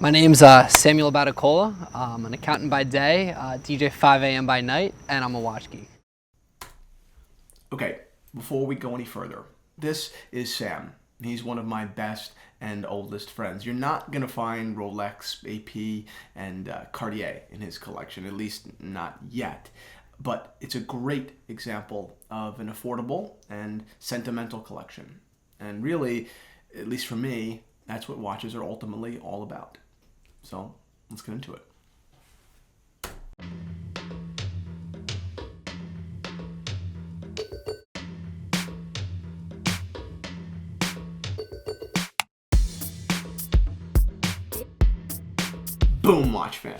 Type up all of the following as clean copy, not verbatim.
My name's Samuel Baticola. I'm an accountant by day, DJ 5 a.m. by night, and I'm a watch geek. Okay, before we go any further, this is Sam. He's one of my best and oldest friends. You're not going to find Rolex, AP, and Cartier in his collection, at least not yet. But it's a great example of an affordable and sentimental collection. And really, at least for me, that's what watches are ultimately all about. So let's get into it. Boom, watch fan.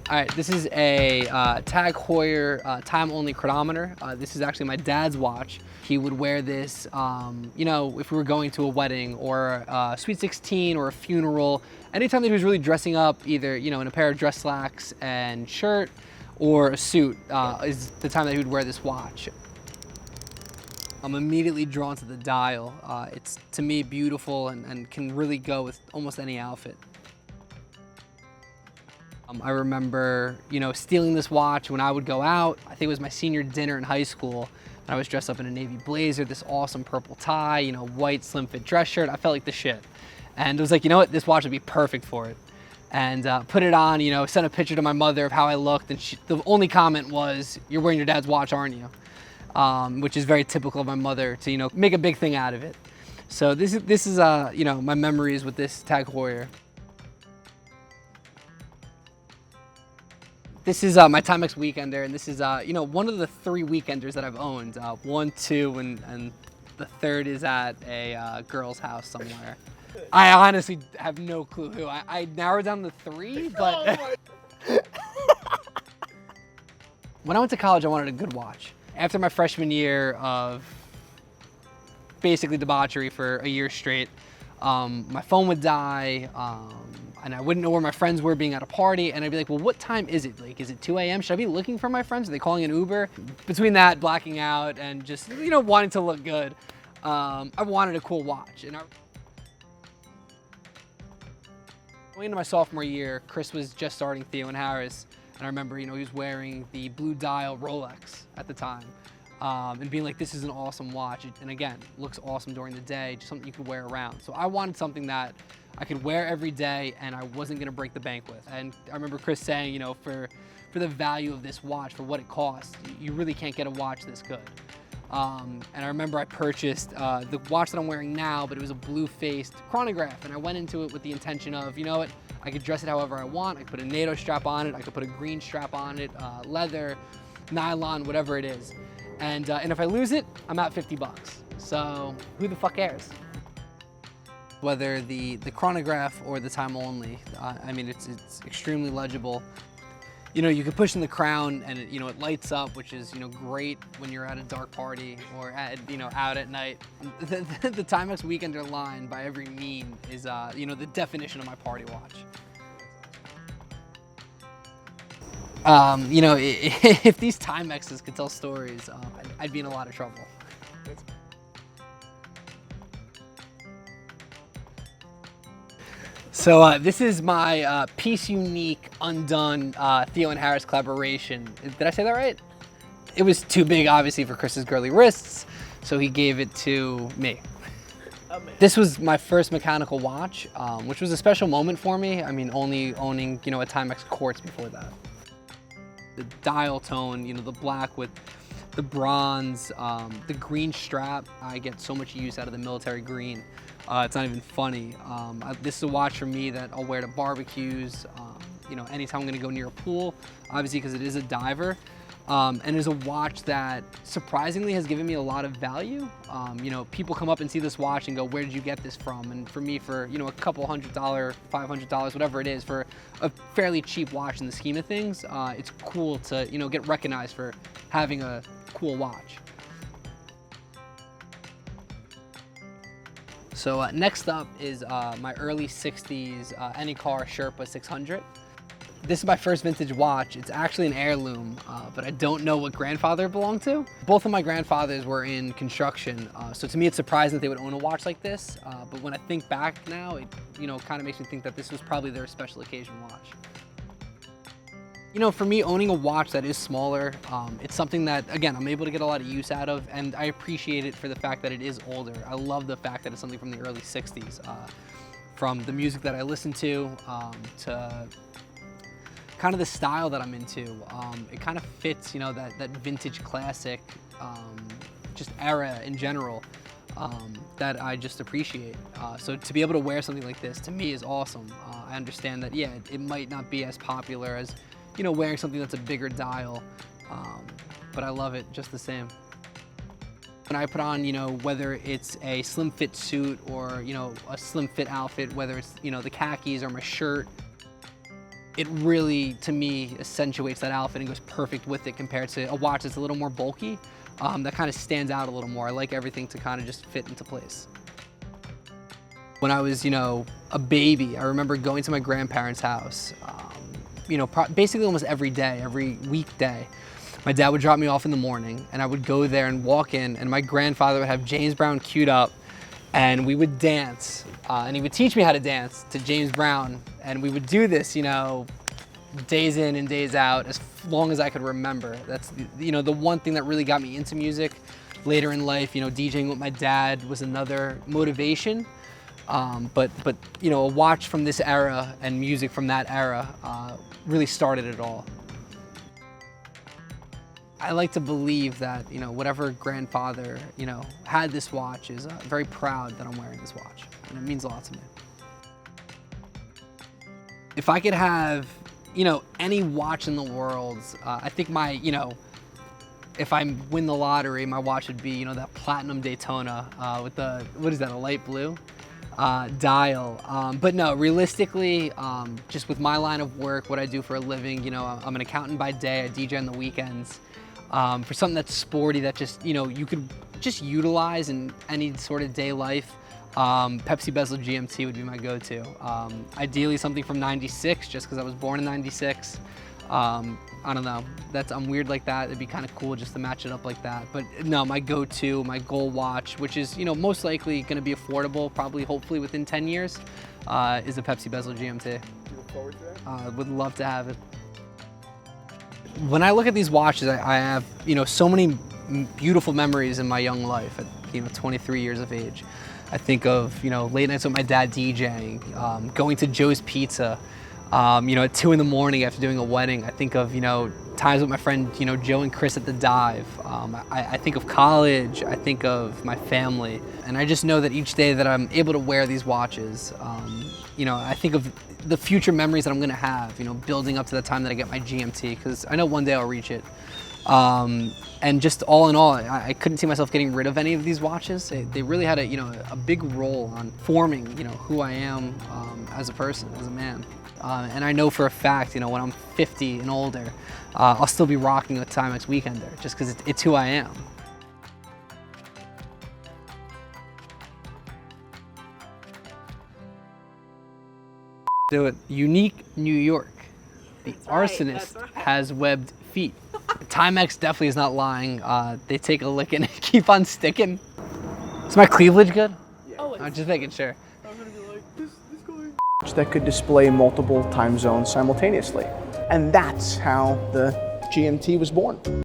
All right, this is a Tag Heuer time-only chronometer. This is actually my dad's watch. He would wear this, you know, if we were going to a wedding or a Sweet 16 or a funeral. Anytime that he was really dressing up, either, you know, in a pair of dress slacks and shirt or a suit, is the time that he would wear this watch. I'm immediately drawn to the dial. It's, to me, beautiful and can really go with almost any outfit. I remember, you know, stealing this watch when I would go out. I think it was my senior dinner in high school. And I was dressed up in a navy blazer, this awesome purple tie, you know, white slim fit dress shirt. I felt like the shit. And it was like, you know what, this watch would be perfect for it. And put it on, you know, sent a picture to my mother of how I looked. And the only comment was, "You're wearing your dad's watch, aren't you?" Which is very typical of my mother to, you know, make a big thing out of it. So this is you know, my memories with this Tag Heuer. This is my Timex Weekender, and this is, you know, one of the 3 Weekenders that I've owned. 1, 2, and the third is at a girl's house somewhere. I honestly have no clue who. I narrowed down to 3, but... When I went to college, I wanted a good watch. After my freshman year of basically debauchery for a year straight, my phone would die, and I wouldn't know where my friends were being at a party, and I'd be like, well, what time is it? Like, is it 2 a.m.? Should I be looking for my friends? Are they calling an Uber? Between that, blacking out, and just, you know, wanting to look good, I wanted a cool watch. And going into my sophomore year, Chris was just starting Theo and Harris, and I remember, you know, he was wearing the blue dial Rolex at the time. And being like, this is an awesome watch. And again, looks awesome during the day, just something you could wear around. So I wanted something that I could wear every day and I wasn't gonna break the bank with. And I remember Chris saying, you know, for the value of this watch, for what it costs, you really can't get a watch this good. And I remember I purchased the watch that I'm wearing now, but it was a Blueface Chronograph. And I went into it with the intention of, you know what, I could dress it however I want. I could put a NATO strap on it. I could put a green strap on it, leather, nylon, whatever it is. And if I lose it, I'm out 50 bucks. So who the fuck cares? Whether the chronograph or the time only, I mean, it's extremely legible. You know, you can push in the crown and it, you know, it lights up, which is, you know, great when you're at a dark party or at, you know, out at night. The Timex Weekender line, by every mean, is, you know, the definition of my party watch. You know, if these Timexes could tell stories, I'd be in a lot of trouble. So this is my Piece Unique Undone Theo and Harris collaboration. Did I say that right? It was too big, obviously, for Chris's girly wrists, so he gave it to me. This was my first mechanical watch, which was a special moment for me. I mean, only owning, you know, a Timex Quartz before that. The dial tone, you know, the black with the bronze, the green strap. I get so much use out of the military green. It's not even funny. This is a watch for me that I'll wear to barbecues, you know, anytime I'm gonna go near a pool, obviously because it is a diver. And is a watch that surprisingly has given me a lot of value. You know, people come up and see this watch and go, where did you get this from? And for me, for, you know, a couple $100, $500, whatever it is, for a fairly cheap watch in the scheme of things, it's cool to, you know, get recognized for having a cool watch. So next up is my early 60s Anycar Sherpa 600. This is my first vintage watch. It's actually an heirloom, but I don't know what grandfather it belonged to. Both of my grandfathers were in construction, so to me it's surprising that they would own a watch like this, but when I think back now, it kind of makes me think that this was probably their special occasion watch. For me, owning a watch that is smaller, it's something that, again, I'm able to get a lot of use out of, and I appreciate it for the fact that it is older. I love the fact that it's something from the early 60s. From the music that I listen to kind of the style that I'm into. It kind of fits, that vintage classic, just era in general, that I just appreciate. So to be able to wear something like this, to me, is awesome. I understand that, yeah, it might not be as popular as, wearing something that's a bigger dial, but I love it just the same. When I put on, whether it's a slim fit suit or, a slim fit outfit, whether it's, the khakis or my shirt, it really, to me, accentuates that outfit and goes perfect with it compared to a watch that's a little more bulky, that kind of stands out a little more. I like everything to kind of just fit into place. When I was, a baby, I remember going to my grandparents' house, basically almost every day, every weekday. My dad would drop me off in the morning, and I would go there and walk in, and my grandfather would have James Brown queued up, and we would dance, and he would teach me how to dance to James Brown, and we would do this, days in and days out, as long as I could remember. That's, the one thing that really got me into music. Later in life, DJing with my dad was another motivation, but a watch from this era and music from that era really started it all. I like to believe that, whatever grandfather, had this watch is very proud that I'm wearing this watch, and it means a lot to me. If I could have, any watch in the world, I think my, if I win the lottery, my watch would be, that platinum Daytona with the, what is that, a light blue dial. But no, realistically, just with my line of work, what I do for a living, I'm an accountant by day, I DJ on the weekends. For something that's sporty, that just, you could just utilize in any sort of day life, Pepsi bezel GMT would be my go-to. Ideally something from '96, just because I was born in '96. I don't know, I'm weird like that. It'd be kind of cool just to match it up like that. But no, my go-to, my goal watch, which is, most likely going to be affordable, probably hopefully within 10 years, is a Pepsi bezel GMT. You look forward to that? Would love to have it. When I look at these watches, I have, so many beautiful memories in my young life at, 23 years of age. I think of, late nights with my dad DJing, going to Joe's Pizza, at 2 in the morning after doing a wedding. I think of, times with my friend, Joe and Chris at the dive. I think of college, I think of my family. And I just know that each day that I'm able to wear these watches, I think of the future memories that I'm gonna have, building up to the time that I get my GMT, because I know one day I'll reach it. And just all in all, I couldn't see myself getting rid of any of these watches. They really had a big role on forming, who I am as a person, as a man. And I know for a fact, when I'm 50 and older, I'll still be rocking a Timex Weekender, just because it's who I am. Do it. Unique New York. The arsonist has webbed feet. Timex definitely is not lying. They take a lick and keep on sticking. Is my cleavage good? Yeah. Oh, I'm just making sure. I'm gonna be like, this guy. That could display multiple time zones simultaneously. And that's how the GMT was born.